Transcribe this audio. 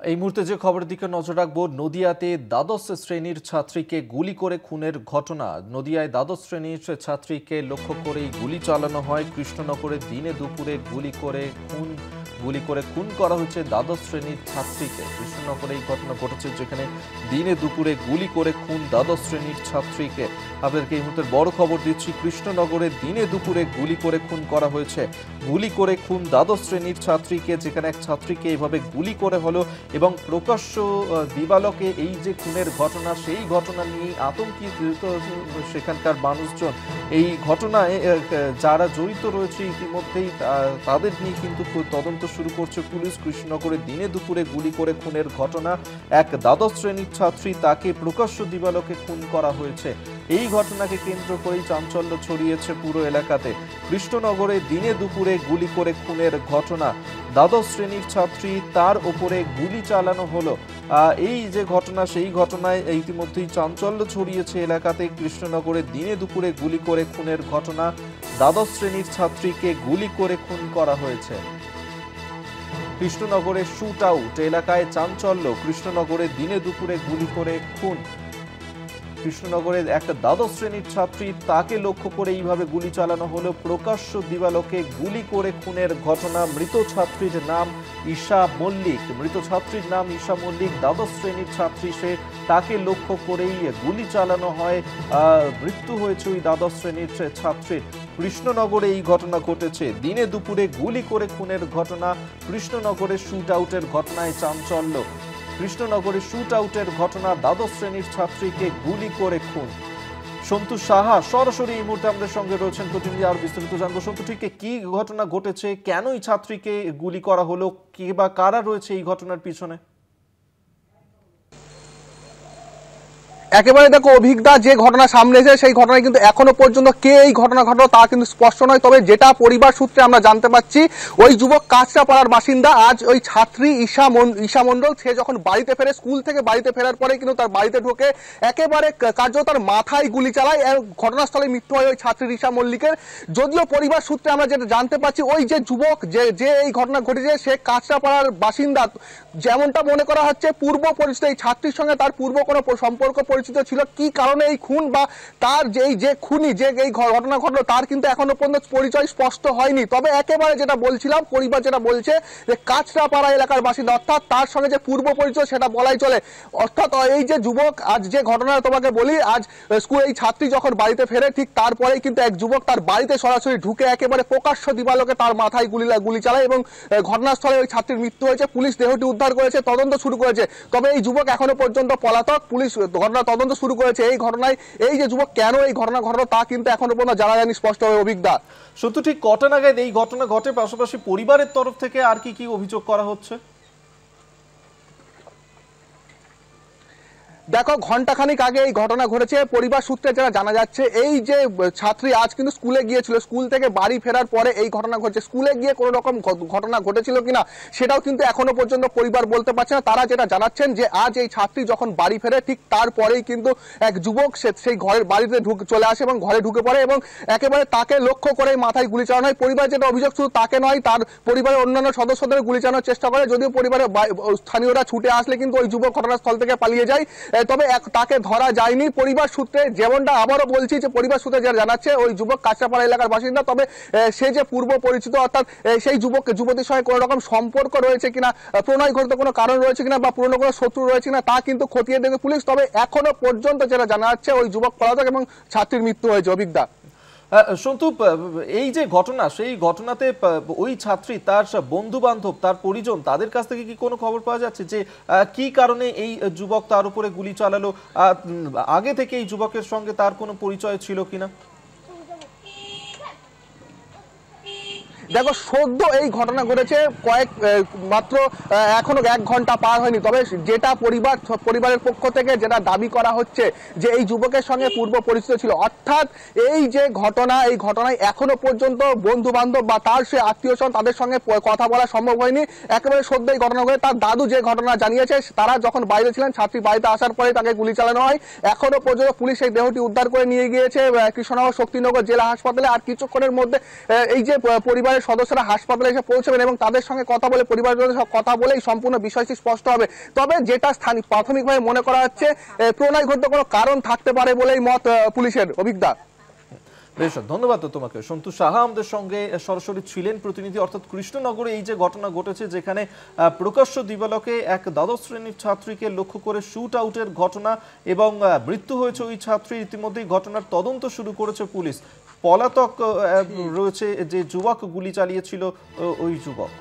এই মুহূর্তে যে খবরের দিকে নজর রাখবো, নদিয়াতে দ্বাদশ শ্রেণীর ছাত্রীকে গুলি করে খুনের ঘটনা। নদিয়ায় দ্বাদশ শ্রেণীর ছাত্রীকে লক্ষ্য করেই গুলি চালানো হয়। কৃষ্ণনগরে দিনে দুপুরে গুলি করে খুন করা হয়েছে দ্বাদশ শ্রেণীর ছাত্রীকে। কৃষ্ণনগরে এই ঘটনা ঘটেছে, যেখানে দিনে দুপুরে গুলি করে খুন দ্বাদশ শ্রেণীর ছাত্রীকে। আপনাদেরকে এই মুহূর্তে বড় খবর দিচ্ছি, কৃষ্ণনগরে দিনে দুপুরে গুলি করে খুন করা হয়েছে। গুলি করে খুন দ্বাদশ শ্রেণীর ছাত্রীকে, যেখানে এক ছাত্রীকে এভাবে গুলি করে হলো এবং প্রকাশ্য দিবালোকে এই যে খুনের ঘটনা, সেই ঘটনা নিয়ে আতঙ্কিত সেখানকার মানুষজন। এই ঘটনায় যারা জড়িত রয়েছে ইতিমধ্যেই তাদের নিয়ে কিন্তু তদন্ত শুরু করছে পুলিশ। কৃষ্ণনগরে দিনে দুপুরে গুলি করে খুনের ঘটনা, এক দ্বাদশ শ্রেণীর ছাত্রী, তাকে প্রকাশ্য দিবালোকে খুন করা হয়েছে। এই ঘটনাকে কেন্দ্র করেই চাঞ্চল্য ছড়িয়েছে পুরো এলাকাতে। কৃষ্ণনগরে দিনে দুপুরে গুলি করে খুনের ঘটনা, দ্বাদশ শ্রেণীর ছাত্রী, তার উপরে গুলি চালানো হলো। এই যে ঘটনা, সেই ঘটনায় ইতিমধ্যেই চাঞ্চল্য ছড়িয়েছে এলাকাতে। কৃষ্ণনগরে দিনে দুপুরে গুলি করে খুনের ঘটনা, দ্বাদশ শ্রেণীর ছাত্রীকে গুলি করে খুন করা হয়েছে। কৃষ্ণনগরে শুট আউট এলাকায় চাঞ্চল্য, কৃষ্ণনগরে দিনে দুপুরে গুলি করে খুন। কৃষ্ণনগরের একটা দ্বাদশ শ্রেণীর ছাত্রী, তাকে লক্ষ্য করে এইভাবে গুলি চালানো হলো। প্রকাশ্য দিবালোকে গুলি করে খুনের ঘটনা। মৃত ছাত্রীর নাম ঈশা মল্লিক। দ্বাদশ শ্রেণীর ছাত্রী সে, তাকে লক্ষ্য করেই গুলি চালানো হয়। মৃত্যু হয়েছে ওই দ্বাদশ শ্রেণীর ছাত্রীর। কৃষ্ণনগরে এই ঘটনা ঘটেছে, দিনে দুপুরে গুলি করে খুনের ঘটনা। কৃষ্ণনগরে শুট আউটের ঘটনায় চাঞ্চল্য। কৃষ্ণনগরে শুট আউটের ঘটনা, দ্বাদশ শ্রেণীর ছাত্রীকে গুলি করে খুন। সন্তু সাহা সরাসরি এই মুহূর্তে আমাদের সঙ্গে রয়েছেন, প্রতিনিধি। আর বিস্তারিত জানবো। সন্তু, ঠিক কি ঘটনা ঘটেছে, কেন এই ছাত্রীকে গুলি করা হলো, কে বা কারা রয়েছে এই ঘটনার পিছনে? একেবারে দেখো অভিজ্ঞতা, যে ঘটনা সামনে এসে সেই ঘটনায় কিন্তু এখনো পর্যন্ত কে এই ঘটনা ঘটলো তা কিন্তু স্পষ্ট নয়। তবে যেটা পরিবার সূত্রে আমরা জানতে পাচ্ছি, ওই যুবক কাঁচরাপাড়ার বাসিন্দা। আজ ওই ছাত্রী ঈশা মণ্ডল, সে যখন বাড়িতে ফেরে, স্কুল থেকে বাড়িতে ফেরার পরে কিন্তু তার বাড়িতে ঢুকে একেবারে কার্যত তার মাথায় গুলি চালায়। ঘটনাস্থলে মৃত্যু হয় ওই ছাত্রী ঈশা মল্লিকের। যদিও পরিবার সূত্রে আমরা যেটা জানতে পাচ্ছি, ওই যে যুবক যে এই ঘটনা ঘটেছে, সে কাঁচরাপাড়ার বাসিন্দা। যেমনটা মনে করা হচ্ছে, পূর্ব পরিচিত, এই ছাত্রীর সঙ্গে তার পূর্ব কোনো সম্পর্ক ছিল। কি কারণে এই খুন বা তার যে খুনি, যে এই ঘটনা ঘটলো, তার কিন্তু এখনো পর্যন্ত পরিচয় স্পষ্ট হয়নি। তবে একেবারে যেটা বলছিলাম, পরিবার যেটা বলছে যে কাঁচরাপাড়া এলাকার বাসিন্দা, অর্থাৎ তার সঙ্গে যে পূর্ব পরিচয় সেটা বলাই চলে। অর্থাৎ এই যে যুবক, আজ যে ঘটনা তোমাকে বলি, আজ স্কুলে এই ছাত্রী যখন বাড়িতে ফেরে, ঠিক তারপরেই কিন্তু এক যুবক তার বাড়িতে সরাসরি ঢুকে একেবারে প্রকাশ্য দিবালোকে তার মাথায় গুলি চালায় এবং ঘটনাস্থলে ওই ছাত্রীর মৃত্যু হয়েছে। পুলিশ দেহটি উদ্ধার করেছে, তদন্ত শুরু করেছে। তবে এই যুবক এখনো পর্যন্ত পলাতক। পুলিশ ঘটনা তদন্ত শুরু করেছে। এই ঘটনায় এই যে যুবক কেন এই ঘটনা ঘটলো তা কিন্তু এখনো পর্যন্ত জানা যায়নি স্পষ্টভাবে। অভিজ্ঞতা, সত্যি ঠিক কটা নাগাদ এই ঘটনা ঘটে? পাশাপাশি পরিবারের তরফ থেকে আর কি অভিযোগ করা হচ্ছে? দেখো, ঘন্টাখানিক আগে এই ঘটনা ঘটেছে। পরিবার সূত্রে যারা জানা যাচ্ছে, এই যে ছাত্রী আজ কিন্তু স্কুলে গিয়েছিল, স্কুল থেকে বাড়ি ফেরার পরে এই ঘটনা ঘটেছে। স্কুলে গিয়ে কোনো রকম ঘটনা ঘটেছিল কিনা সেটাও কিন্তু এখনো পর্যন্ত পরিবার বলতে পারছে না। তারা যেটা জানাচ্ছেন যে আজ এই ছাত্রী যখন বাড়ি ফেরে, ঠিক তারপরেই কিন্তু এক যুবক সেই ঘরের বাড়িতে চলে আসে এবং ঘরে ঢুকে পড়ে এবং একেবারে তাকে লক্ষ্য করে মাথায় গুলি চালানো হয়। পরিবার যেটা অভিযোগ, শুধু তাকে নয়, তার পরিবারের অন্যান্য সদস্যদের গুলি চালানোর চেষ্টা করে। যদিও পরিবারের স্থানীয়রা ছুটে আসলে কিন্তু ওই যুবক ঘটনাস্থল থেকে পালিয়ে যায়, তবে তাকে ধরা যায়নি। পরিবার সূত্রে যেমনটা আবারও বলছি, যে পরিবার সূত্রে যারা জানাচ্ছে, ওই যুবক কাঁচরাপাড়া এলাকার বাসিন্দা। তবে সে যে পূর্ব পরিচিত, অর্থাৎ সেই যুবতীর সঙ্গে কোনো রকম সম্পর্ক রয়েছে কিনা, প্রণয় ঘটিত কোনো কারণ রয়েছে কিনা বা পুরনো কোনো শত্রু রয়েছে কিনা তা কিন্তু খতিয়ে দেখবে পুলিশ। তবে এখনো পর্যন্ত যেটা জানা যাচ্ছে, ওই যুবক পলাতক এবং ছাত্রীর মৃত্যু হয়েছে। অভিজ্ঞতা, সন্তু, এই যে ঘটনা, সেই ঘটনাতে ওই ছাত্রী, তার বন্ধু বান্ধব, তার পরিজন, তাদের কাছ থেকে কি কোনো খবর পাওয়া যাচ্ছে যে কি কারণে এই যুবক তার উপরে গুলি চালালো? আগে থেকে এই যুবকের সঙ্গে তার কোনো পরিচয় ছিল কিনা? দেখো, সদ্য এই ঘটনা ঘটেছে, মাত্র এখনো 1 ঘন্টা পার হয়নি। তবে যেটা পরিবারের পক্ষ থেকে যেটা দাবি করা হচ্ছে, যে এই যুবকের সঙ্গে পূর্ব পরিচিত ছিল। অর্থাৎ এই যে ঘটনা, এই ঘটনায় এখনো পর্যন্ত বন্ধু বান্ধব বা তার সে আত্মীয় স্বজন, তাদের সঙ্গে কথা বলা সম্ভব হয়নি। একেবারে সদ্য এই ঘটনা ঘটে। তার দাদু যে ঘটনা জানিয়েছে, তারা যখন বাইরে ছিলেন, ছাত্রী বাড়িতে আসার পরে তাকে গুলি চালানো হয়। এখনো পর্যন্ত পুলিশ এই দেহটি উদ্ধার করে নিয়ে গিয়েছে কৃষ্ণনগর শক্তিনগর জেলা হাসপাতালে। আর কিছুক্ষণের মধ্যে এই যে পরিবারের পরিবারের সদস্যরা হাসপাতালে এসে পৌঁছবেন এবং তাদের সঙ্গে কথা বলে পরিবারের সঙ্গে কথা বলেই সম্পূর্ণ বিষয়টি স্পষ্ট হবে। তবে যেটা স্থানীয় প্রাথমিকভাবে মনে করা হচ্ছে প্রণয় ঘটতে কোনো কারণ থাকতে পারে বলেই মত পুলিশের। অভিজ্ঞতা। বেশ, ধন্যবাদ তো তোমাকে। সন্তোষ সাহা আমাদের সঙ্গে সরাসরি ছিলেন প্রতিনিধি, অর্থাৎ কৃষ্ণনগরে এই যে ঘটনা ঘটেছে যেখানে প্রকাশ্য দিবালোকে এক দ্বাদশ শ্রেণীর ছাত্রীকে লক্ষ্য করে শুট আউটের ঘটনা এবং মৃত্যু হয়েছে ওই ছাত্রী। ইতিমধ্যেই ঘটনার তদন্ত শুরু করেছে পুলিশ। পলাতক রয়েছে যে যুবক গুলি চালিয়েছিল ওই যুবক।